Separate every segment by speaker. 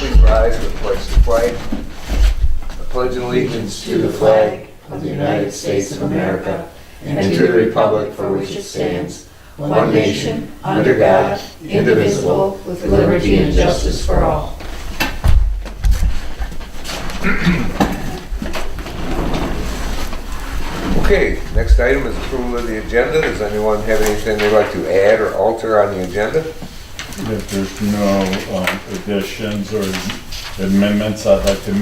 Speaker 1: please rise and pledge the flag. I pledge allegiance to the flag of the United States of America and to the republic for which it stands, one nation, under God, indivisible, with liberty and justice for all. Okay, next item is approval of the agenda. Does anyone have anything they'd like to add or alter on the agenda?
Speaker 2: If there's no additions or amendments, I'd like to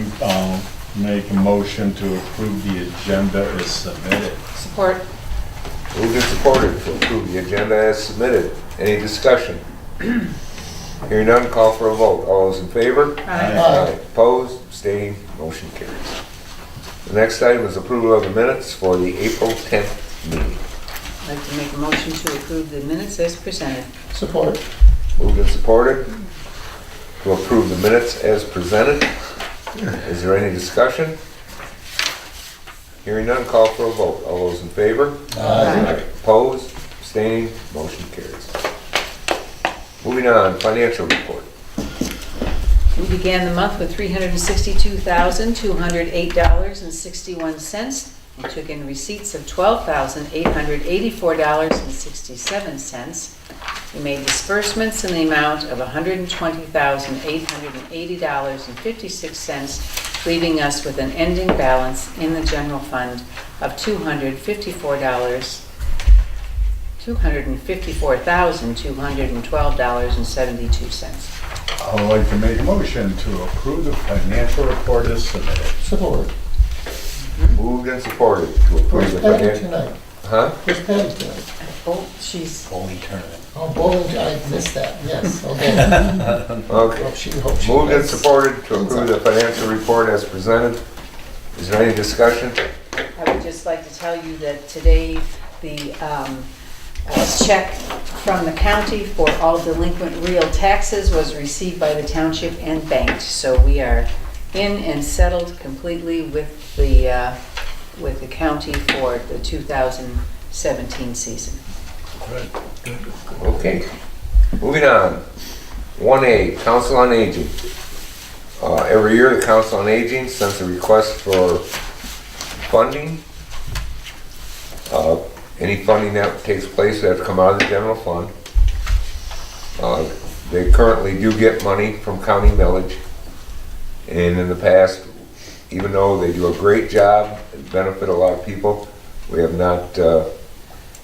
Speaker 2: make a motion to approve the agenda as submitted.
Speaker 3: Support.
Speaker 1: Moved and supported to approve the agenda as submitted. Any discussion? Hearing none, call for a vote. All those in favor?
Speaker 3: Aye.
Speaker 1: Opposed? Abstaining? Motion carries. The next item is approval of the minutes for the April 10th meeting.
Speaker 3: I'd like to make a motion to approve the minutes as presented.
Speaker 4: Support.
Speaker 1: Moved and supported to approve the minutes as presented. Is there any discussion? Hearing none, call for a vote. All those in favor?
Speaker 3: Aye.
Speaker 1: Opposed? Abstaining? Motion carries. Moving on, financial report.
Speaker 3: We began the month with $362,208.61. We took in receipts of $12,884.67. We made disbursements in the amount of $120,880.56, leaving us with an ending balance in the general fund of $254,212.72.
Speaker 2: I'd like to make a motion to approve the financial report as submitted.
Speaker 4: Support.
Speaker 1: Moved and supported to approve
Speaker 4: Where's
Speaker 1: the
Speaker 4: Patty
Speaker 1: financial.
Speaker 4: tonight?
Speaker 1: Huh?
Speaker 4: Where's Patty tonight?
Speaker 3: Oh, she's,
Speaker 2: Bowling tournament.
Speaker 4: Oh, bowling, I missed that, yes, okay.
Speaker 1: Okay.
Speaker 4: Hope she
Speaker 1: Moved and
Speaker 4: gets-
Speaker 1: supported to approve the financial report as presented. Is there any discussion?
Speaker 3: I would just like to tell you that today the check from the county for all delinquent real taxes was received by the township and banked. So we are in and settled completely with the county for the 2017 season.
Speaker 2: Good.
Speaker 1: Okay. Moving on. 1A, Council on Aging. Every year, the Council on Aging sends a request for funding. Any funding that takes place has to come out of the general fund. They currently do get money from county millage. And in the past, even though they do a great job and benefit a lot of people, we have not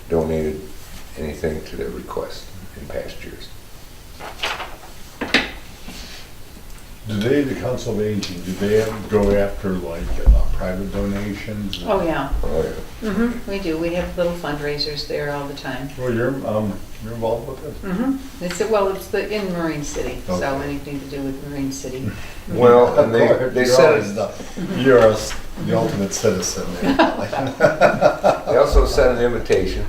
Speaker 1: donated anything to their request in past years.
Speaker 2: Do they, the Council of Aging, do they go after like private donations?
Speaker 3: Oh, yeah.
Speaker 1: Oh, yeah.
Speaker 3: We do. We have little fundraisers there all the time.
Speaker 2: Well, you're involved with it?
Speaker 3: It's in Marine City, so
Speaker 2: Okay.
Speaker 3: anything to do with Marine City.
Speaker 1: Well, and they
Speaker 2: You're
Speaker 1: said
Speaker 2: always you're the ultimate citizen there.
Speaker 1: they also sent an invitation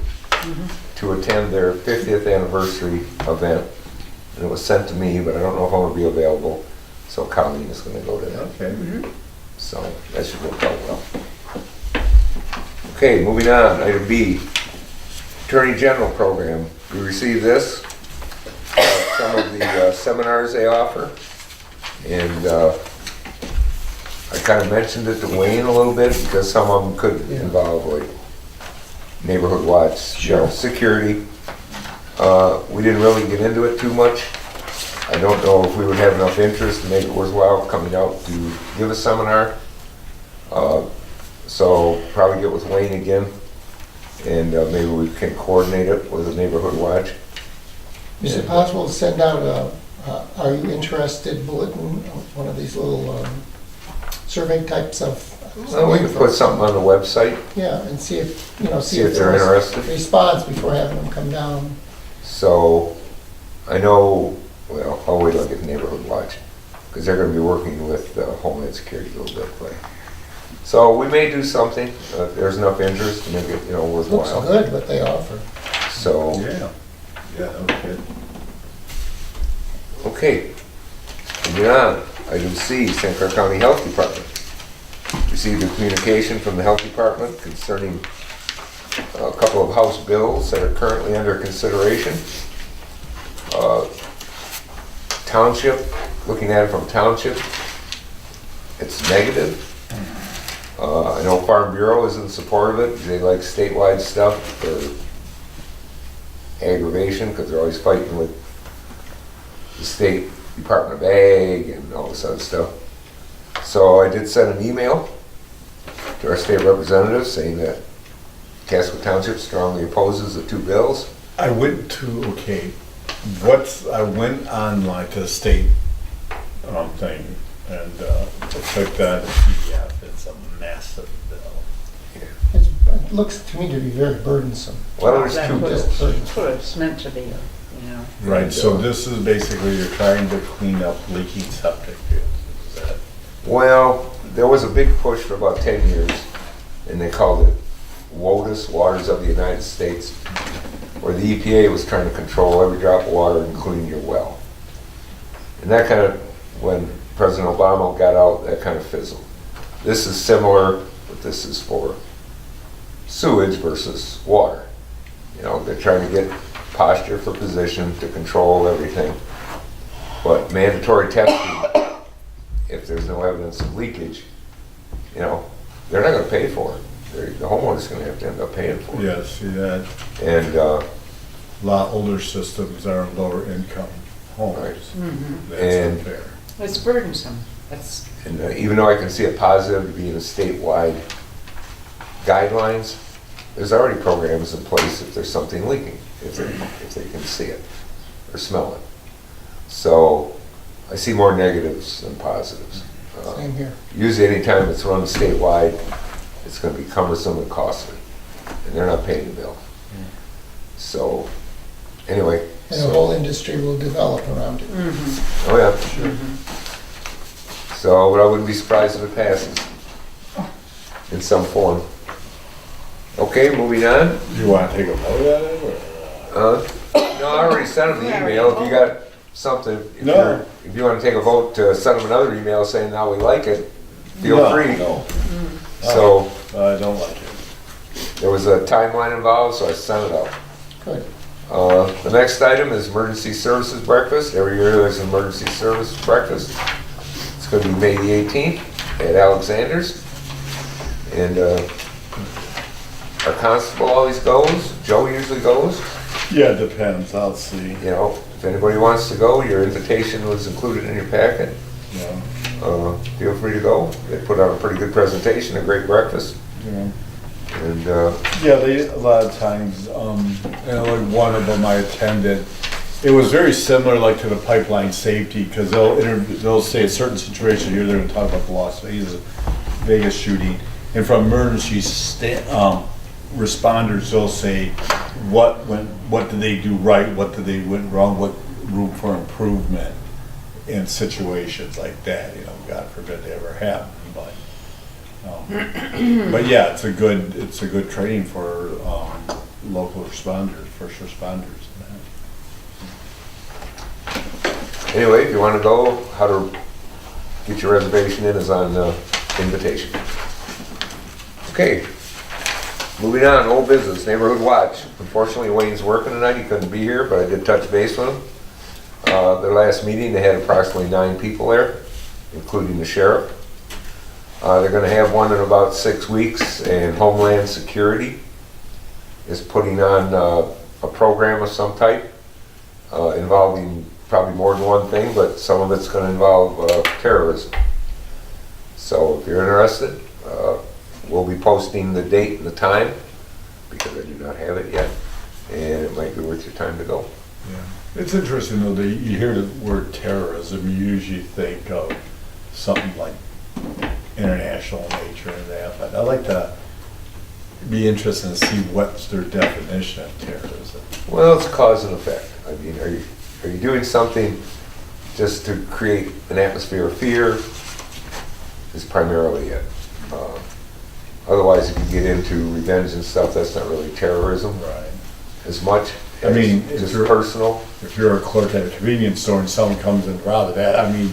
Speaker 1: to attend their 50th anniversary event. And it was sent to me, but I don't know if I'm gonna be available. So Colleen is gonna go to that.
Speaker 2: Okay.
Speaker 1: So that should work out well. Okay, moving on, item B, Attorney General Program. We received this, some of the seminars they offer, and I kind of mentioned it to Wayne a little bit because some of them could involve like neighborhood watch, security. We didn't really get into it too much. I don't know if we would have enough interest to make it worthwhile coming out to give a seminar. So probably get with Wayne again, and maybe we can coordinate it with the neighborhood watch.
Speaker 4: Is it possible to send out a, are you interested bulletin, one of these little survey types of?
Speaker 1: Well, we could put something on the website,
Speaker 4: Yeah, and see if,
Speaker 1: see if they're interested.
Speaker 4: response before having them come down.
Speaker 1: So I know, well, I'll wait till I get the neighborhood watch, because they're gonna be working with Homeland Security a little bit. So we may do something, if there's enough interest to make it,
Speaker 4: Looks
Speaker 1: worthwhile.
Speaker 4: good what they offer.
Speaker 1: So,
Speaker 2: Yeah, that was good.
Speaker 1: okay. Moving on, item C, St. Clair County Health Department. Received a communication from the Health Department concerning a couple of House bills that are currently under consideration. Township looking at it from township, it's negative. I know Farm Bureau is in support of it. They like statewide stuff for aggravation, because they're always fighting with the State Department of Ag and all this other stuff. So I did send an email to our state representative saying that Casco Township strongly opposes the two bills.
Speaker 2: I went to, I went online to the state thing and clicked on the PDF. It's a massive bill.
Speaker 4: It looks to me to be very burdensome.
Speaker 1: Well, there's
Speaker 3: That's
Speaker 1: two
Speaker 3: what
Speaker 1: bills.
Speaker 3: That's what it's meant to be, you know.
Speaker 2: Right, so this is basically you're trying to clean up leaking septic fields. Is that?
Speaker 1: Well, there was a big push for about 10 years, and they called it WOTUS, Waters of the United States, where the EPA was trying to control every drop of water, including your well. And that kind of, when President Obama got out, that kind of fizzled. This is similar, but this is for sewage versus water. You know, they're trying to get posture for position to control everything. But mandatory testing, if there's no evidence of leakage, you know, they're not gonna pay for it. The homeowner's gonna have to end up paying for it.
Speaker 2: Yeah, see that,
Speaker 1: And,
Speaker 2: a lot older systems are lower income homes.
Speaker 1: Right.
Speaker 2: That's
Speaker 1: And-
Speaker 2: unfair.
Speaker 3: It's burdensome. That's,
Speaker 1: and even though I can see a positive being a statewide guidelines, there's already programs in place if there's something leaking, if they can see it or smell it. So I see more negatives than positives.
Speaker 4: Same here.
Speaker 1: Usually anytime it's run statewide, it's gonna be cumbersome and costly, and they're not paying the bill. So, anyway.
Speaker 4: And a whole industry will develop around it.
Speaker 1: Oh, yeah, sure. So, but I wouldn't be surprised if it passes in some form. Okay, moving on.
Speaker 2: You want to take a vote at it, or?
Speaker 1: No, I already sent him the email. If you got something,
Speaker 2: No.
Speaker 1: if you want to take a vote to send him another email saying now we like it, feel
Speaker 2: No,
Speaker 1: free.
Speaker 2: No,
Speaker 1: So,
Speaker 2: I don't like it.
Speaker 1: there was a timeline involved, so I sent it out.
Speaker 4: Good.
Speaker 1: The next item is emergency services breakfast. Every year there's an emergency service breakfast. It's going to be May the 18th at Alexander's. And our constable always goes. Joe usually goes.
Speaker 2: Yeah, it depends, I'll see.
Speaker 1: You know, if anybody wants to go, your invitation was included in your packet.
Speaker 2: Yeah,
Speaker 1: Feel free to go. They put on a pretty good presentation, a great breakfast.
Speaker 2: yeah.
Speaker 1: And
Speaker 2: Yeah, they, a lot of times, like one of them I attended, it was very similar like to the pipeline safety, because they'll say a certain situation, here they're gonna talk about the Las Vegas shooting, and from emergency responders, they'll say, what did they do right, what did they went wrong, what room for improvement in situations like that, you know, God forbid they ever happen, but yeah, it's a good training for local responders, first responders.
Speaker 1: anyway, if you want to go, how to get your reservation in is on the invitation. Okay, moving on, old business, neighborhood watch. Unfortunately, Wayne's working tonight, he couldn't be here, but I did touch base with him. Their last meeting, they had approximately 9 people there, including the sheriff. They're gonna have one in about 6 weeks, and Homeland Security is putting on a program of some type involving probably more than one thing, but some of it's gonna involve terrorism. So if you're interested, we'll be posting the date and the time, because I do not have it yet, and it might be worth your time to go.
Speaker 2: Yeah. It's interesting though, that you hear the word terrorism, you usually think of something like international nature and that, but I like to be interested to see what's their definition of terrorism.
Speaker 1: Well, it's cause and effect. I mean, are you doing something just to create an atmosphere of fear? Is primarily it. Otherwise, if you get into revenge and stuff, that's not really terrorism
Speaker 2: Right.
Speaker 1: as much.
Speaker 2: I mean,
Speaker 1: It's
Speaker 2: if
Speaker 1: just
Speaker 2: you're-
Speaker 1: personal.
Speaker 2: If you're a clerk at a convenience store and someone comes and robs that, I mean,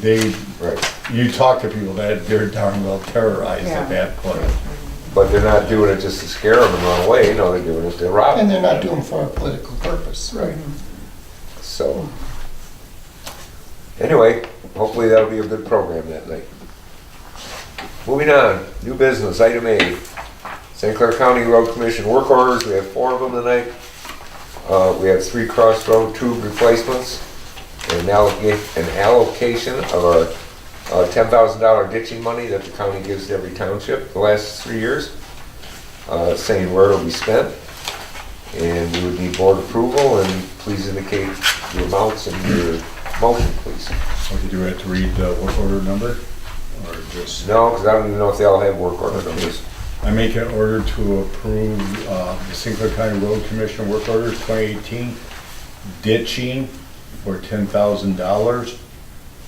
Speaker 1: Right.
Speaker 2: you talk to people that they're darn well terrorized
Speaker 3: Yeah.
Speaker 2: at that point.
Speaker 1: But they're not doing it just to scare them and run away. No, they're doing it to rob
Speaker 4: And
Speaker 1: them.
Speaker 4: they're not doing it for a political purpose.
Speaker 1: Right. So, Anyway, hopefully that'll be a good program that night. Moving on, new business, item A. St. Clair County Road Commission work orders, we have 4 of them tonight. We have 3 crossroad tube replacements, and an allocation of our $10,000 ditching money that the county gives to every township the last 3 years, saying where it'll be spent. And we would need board approval, and please indicate the amounts in your motion, please.
Speaker 2: Okay, do we have to read the work order number, or just?
Speaker 1: No, because I don't even know if they all have work order numbers.
Speaker 2: I make an order to approve the St. Clair County Road Commission work orders 2018, ditching for $10,000,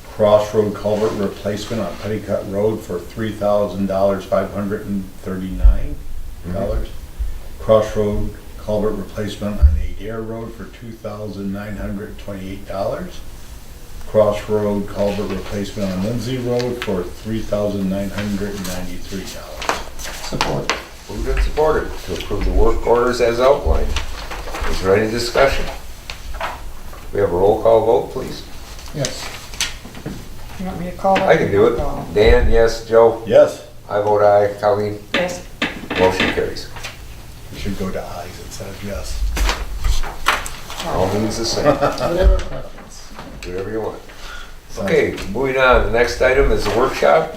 Speaker 2: crossroad culvert replacement on Petticut Road for $3,000, $539, crossroad culvert replacement on Adair Road for $2,928, crossroad culvert replacement on Lindsay Road for $3,993.
Speaker 4: Support.
Speaker 1: Moved and supported to approve the work orders as outlined. Is there any discussion? We have a roll call vote, please.
Speaker 4: Yes.
Speaker 5: You want me to call it?
Speaker 1: I can do it. Dan, yes. Joe?
Speaker 2: Yes,
Speaker 1: I vote aye. Colleen?
Speaker 3: Yes.
Speaker 1: Motion carries.
Speaker 2: we should go to ayes instead of yes.
Speaker 1: All means the same.
Speaker 4: Whatever preference.
Speaker 1: Whatever you want. Okay, moving on. The next item is the workshop.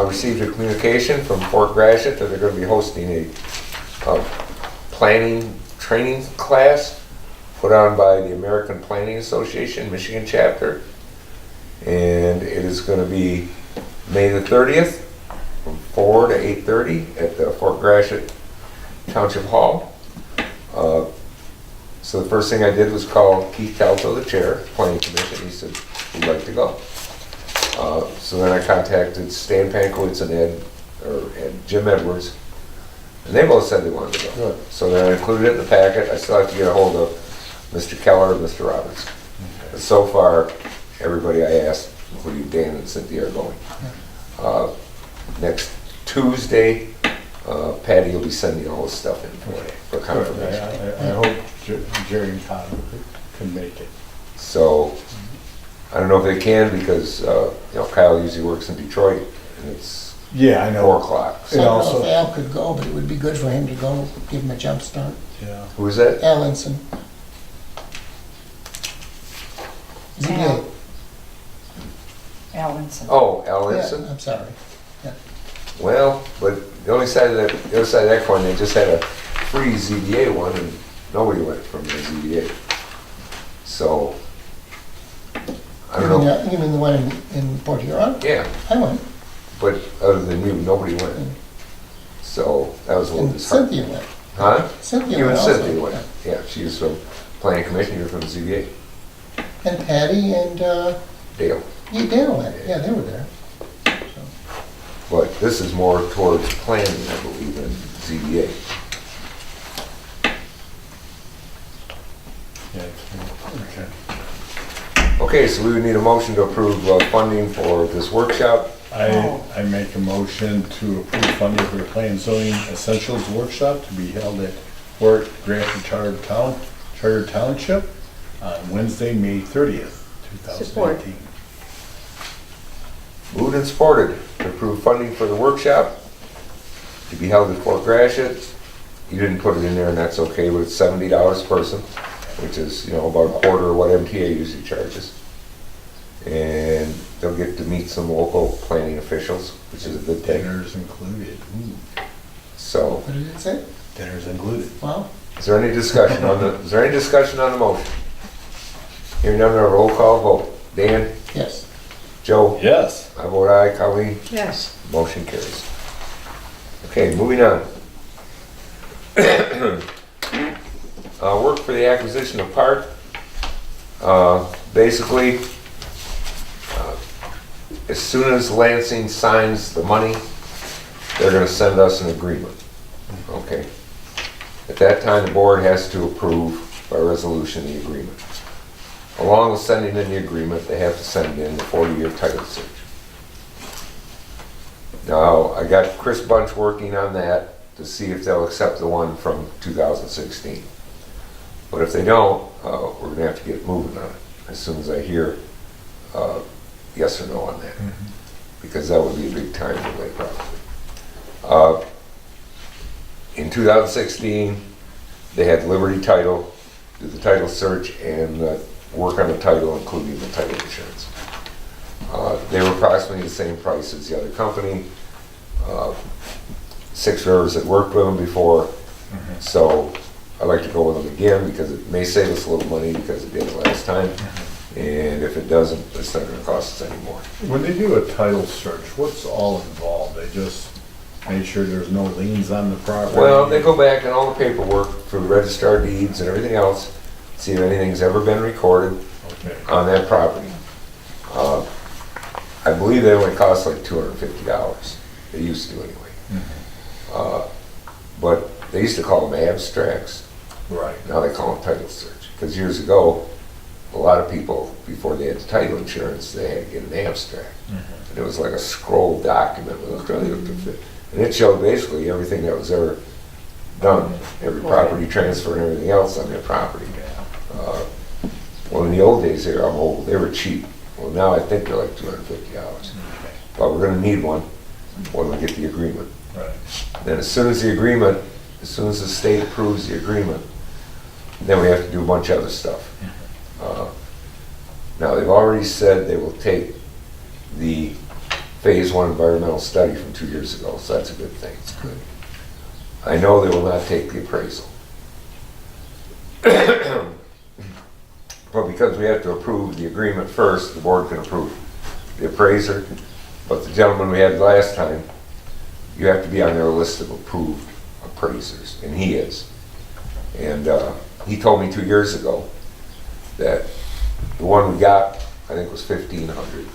Speaker 1: Received a communication from Fort Gratiot that they're going to be hosting a planning training class put on by the American Planning Association, Michigan chapter. And it is going to be May the 30th from 4 to 8:30 at the Fort Gratiot Township Hall. So the first thing I did was call Keith Calto, the chair, Planning Commission. He said he'd like to go. So then I contacted Stan Pankowitz and Jim Edwards, and they both said they wanted to go.
Speaker 2: Good.
Speaker 1: So then I included it in the packet. I still have to get a hold of Mr. Keller and Mr. Roberts. But so far, everybody I asked, including Dan and Cynthia, are going. Next Tuesday, Patty will be sending all this stuff in for confirmation.
Speaker 2: I hope Jerry and Todd can make it.
Speaker 1: So, I don't know if they can because, Kyle usually works in Detroit and it's
Speaker 2: Yeah, I
Speaker 1: 4
Speaker 2: know.
Speaker 1: o'clock.
Speaker 4: So I don't know if Al could go, but it would be good for him to go, give him a jump start.
Speaker 2: Yeah.
Speaker 1: Who is that?
Speaker 4: Al Ensign.
Speaker 5: Al.
Speaker 4: ZBA.
Speaker 5: Allinson.
Speaker 1: Oh, Al Ensign?
Speaker 4: Yeah, I'm sorry.
Speaker 1: Well, but the other side of that coin, they just had a free ZBA one and nobody went from the ZBA. So, I don't know.
Speaker 4: You mean the one in Port Huron?
Speaker 1: Yeah,
Speaker 4: I went,
Speaker 1: but other than you, nobody went. So, that was a little
Speaker 4: and
Speaker 1: disheartening.
Speaker 4: Cynthia went.
Speaker 1: Huh?
Speaker 4: Cynthia
Speaker 1: You
Speaker 4: went
Speaker 1: and
Speaker 4: also.
Speaker 1: Cynthia went. Yeah, she was from Planning Commission, you were from the ZBA.
Speaker 4: And Patty and,
Speaker 1: Dale.
Speaker 4: Dale went, yeah, they were there.
Speaker 1: But this is more towards planning, I believe, than ZBA.
Speaker 2: Okay.
Speaker 1: Okay, so we would need a motion to approve funding for this workshop.
Speaker 2: I make a motion to approve funding for the Plan and Zoning Essentials Workshop to be held at Fort Gratiot Charter Township on Wednesday, May 30th, 2018.
Speaker 1: Moved and supported to approve funding for the workshop to be held at Fort Gratiot. You didn't put it in there and that's okay, but it's $70 a person, which is, about a quarter of what MTA usually charges. And they'll get to meet some local planning officials, which is a good thing.
Speaker 2: Dinner's included. Ooh,
Speaker 1: So,
Speaker 4: What did it say?
Speaker 2: dinner's included.
Speaker 4: Wow.
Speaker 1: is there any discussion on the motion? Hearing none, a roll call vote. Dan?
Speaker 4: Yes.
Speaker 1: Joe?
Speaker 2: Yes.
Speaker 1: I vote aye. Colleen?
Speaker 3: Yes.
Speaker 1: Motion carries. Okay, moving on. Work for the acquisition of park. Basically, as soon as Lansing signs the money, they're gonna send us an agreement. Okay? At that time, the board has to approve by resolution the agreement. Along with sending in the agreement, they have to send in the 40-year title search. Now, I got Chris Bunch working on that to see if they'll accept the one from 2016. But if they don't, we're gonna have to get moving on it as soon as I hear yes or no on that. Because that would be a big time delay probably. In 2016, they had Liberty Title do the title search and work on the title, including the title insurance. They were approximately the same price as the other company. Six Rivers had worked with them before, so I'd like to go with them again because it may save us a little money because it did it last time. And if it doesn't, it's not gonna cost us any more.
Speaker 2: When they do a title search, what's all involved? They just make sure there's no liens on the property?
Speaker 1: Well, they go back and all the paperwork for the registrar deeds and everything else, see if anything's ever been recorded
Speaker 2: Okay.
Speaker 1: on that property. I believe they only cost like $250. They used to anyway. But they used to call them abstracts.
Speaker 2: Right.
Speaker 1: Now they call them title search. Because years ago, a lot of people, before they had the title insurance, they had to get an abstract. And it was like a scroll document with and it showed basically everything that was ever done, every property transfer and everything else on their property. Well, in the old days, I'm old, they were cheap. Well, now I think they're like $250. But we're gonna need one when we get the agreement.
Speaker 2: Right.
Speaker 1: Then as soon as the state approves the agreement, then we have to do a bunch of other stuff. Now, they've already said they will take the Phase 1 environmental study from 2 years ago, so that's a good thing. It's good. I know they will not take the appraisal. But because we have to approve the agreement first, the board can approve the appraiser. But the gentleman we had last time, you have to be on their list of approved appraisers, and he is. And he told me 2 years ago that the one we got, I think, was $1,500.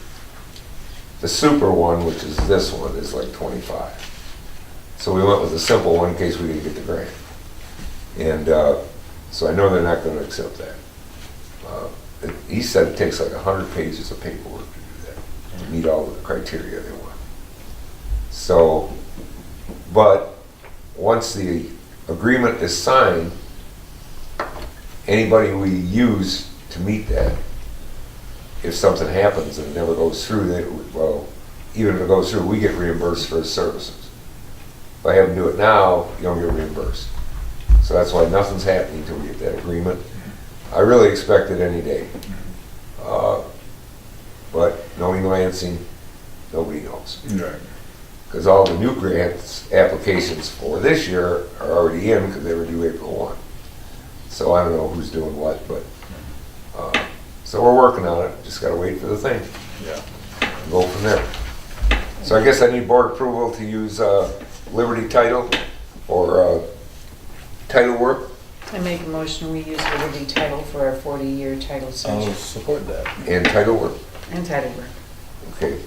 Speaker 1: The super one, which is this one, is like $25. So we went with the simple one in case we didn't get the grant. And so I know they're not going to accept that. He said it takes like 100 pages of paperwork to do that, to meet all the criteria they want. So, but once the agreement is signed, anybody we use to meet that, if something happens and it never goes through, well, even if it goes through, we get reimbursed for his services. If I have him do it now, you don't get reimbursed. So that's why nothing's happening until we get that agreement. I really expect it any day. But knowing Lansing, nobody knows.
Speaker 2: Right.
Speaker 1: Because all the new grants applications for this year are already in because they were due April 1. So I don't know who's doing what, but, so we're working on it, just gotta wait for the thing,
Speaker 2: Yeah.
Speaker 1: and go from there. So I guess I need board approval to use Liberty Title for title work
Speaker 3: I make a motion, we use Liberty Title for our 40-year title
Speaker 2: I'll
Speaker 3: search
Speaker 2: support that.
Speaker 1: and title work.
Speaker 3: and title work.
Speaker 1: Okay.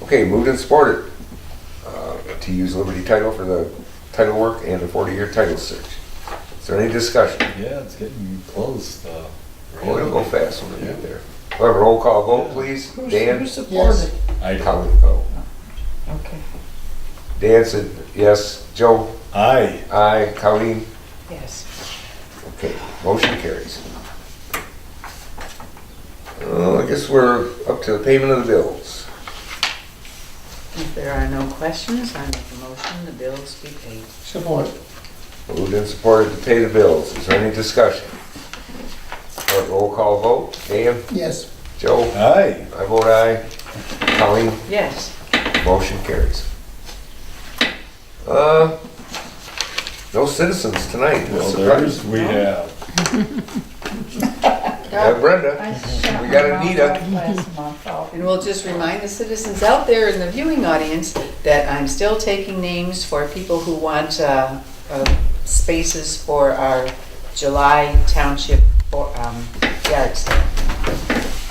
Speaker 1: Okay, moved and supported to use Liberty Title for the title work and the 40-year title search. Is there any discussion?
Speaker 2: Yeah, it's getting close.
Speaker 1: Oh, it'll go fast when we get there. We'll have a roll call vote, please. Dan?
Speaker 5: Who supported?
Speaker 2: I
Speaker 1: Colin, oh.
Speaker 5: Okay.
Speaker 1: Dan said yes. Joe?
Speaker 2: Aye.
Speaker 1: Aye. Colleen?
Speaker 3: Yes.
Speaker 1: Okay, motion carries. I guess we're up to the payment of the bills.
Speaker 3: If there are no questions, I make a motion, the bills be paid.
Speaker 4: Support.
Speaker 1: Moved and supported to pay the bills. Is there any discussion? All right, roll call vote. Dan?
Speaker 4: Yes.
Speaker 1: Joe?
Speaker 2: Aye.
Speaker 1: I vote aye. Colleen?
Speaker 3: Yes.
Speaker 1: Motion carries. No citizens tonight.
Speaker 2: Well,
Speaker 1: Surprise.
Speaker 2: there's, we have.
Speaker 1: Brenda.
Speaker 5: I shut
Speaker 1: We got
Speaker 5: my mouth
Speaker 1: Anita.
Speaker 5: off last month. Oh.
Speaker 3: And we'll just remind the citizens out there in the viewing audience that I'm still taking names for people who want spaces for our July township yard sale.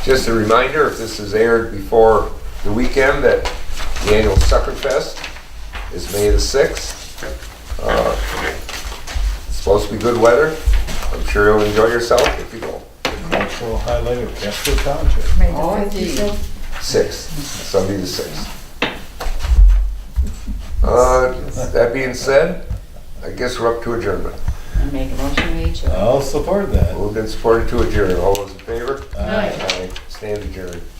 Speaker 1: Just a reminder, if this is aired before the weekend, that the annual Sucker Fest is May the 6th. It's supposed to be good weather. I'm sure you'll enjoy yourself if you go.
Speaker 2: Cultural highlight of Casco Township.
Speaker 5: May the
Speaker 3: Oh,
Speaker 5: 5th, you
Speaker 3: indeed.
Speaker 5: said?
Speaker 1: 6th, Sunday the 6th. That being said, I guess we're up to adjournment.
Speaker 3: I make a motion, we adjourn.
Speaker 2: I'll support that.
Speaker 1: Moved and supported to adjourn. All those in favor?
Speaker 2: Aye.
Speaker 1: Aye. Stand adjourned.